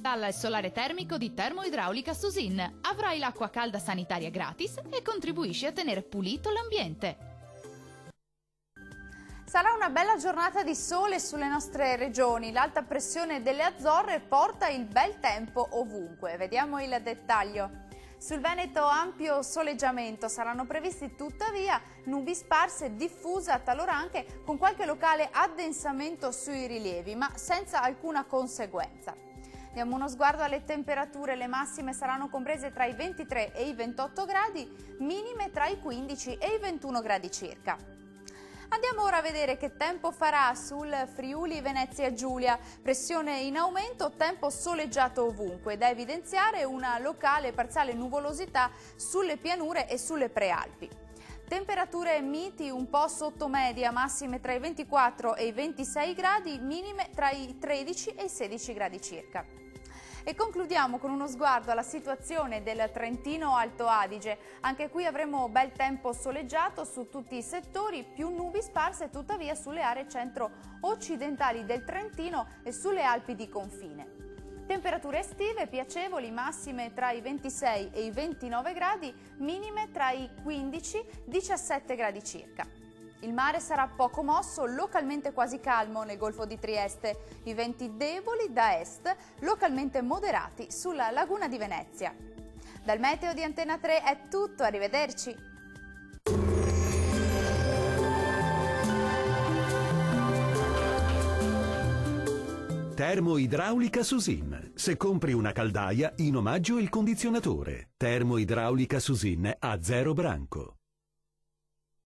Installa il solare termico di Termoidraulica Susin. Avrai l'acqua calda sanitaria gratis e contribuisci a tenere pulito l'ambiente. Sarà una bella giornata di sole sulle nostre regioni. L'alta pressione delle Azzorre porta il bel tempo ovunque. Vediamo il dettaglio. Sul Veneto ampio soleggiamento, saranno previsti tuttavia nubi sparse diffuse, talora anche con qualche locale addensamento sui rilievi, ma senza alcuna conseguenza. Diamo uno sguardo alle temperature, le massime saranno comprese tra i 23 e i 28 gradi, minime tra i 15 e i 21 gradi circa. Andiamo ora a vedere che tempo farà sul Friuli Venezia Giulia. Pressione in aumento, tempo soleggiato ovunque. Da evidenziare una locale parziale nuvolosità sulle pianure e sulle prealpi. Temperature miti un po' sotto media, massime tra i 24 e i 26 gradi, minime tra i 13 e i 16 gradi circa. E concludiamo con uno sguardo alla situazione del Trentino Alto Adige. Anche qui avremo bel tempo soleggiato su tutti i settori, più nubi sparse tuttavia sulle aree centro-occidentali del Trentino e sulle Alpi di confine. Temperature estive piacevoli, massime tra i 26 e i 29 gradi, minime tra i 15 e i 17 gradi circa. Il mare sarà poco mosso, localmente quasi calmo nel Golfo di Trieste. I venti deboli da est, localmente moderati sulla laguna di Venezia. Dal meteo di Antena 3 è tutto, arrivederci! Termoidraulica Susin. Se compri una caldaia, in omaggio il condizionatore. Termoidraulica Susin a zero branco.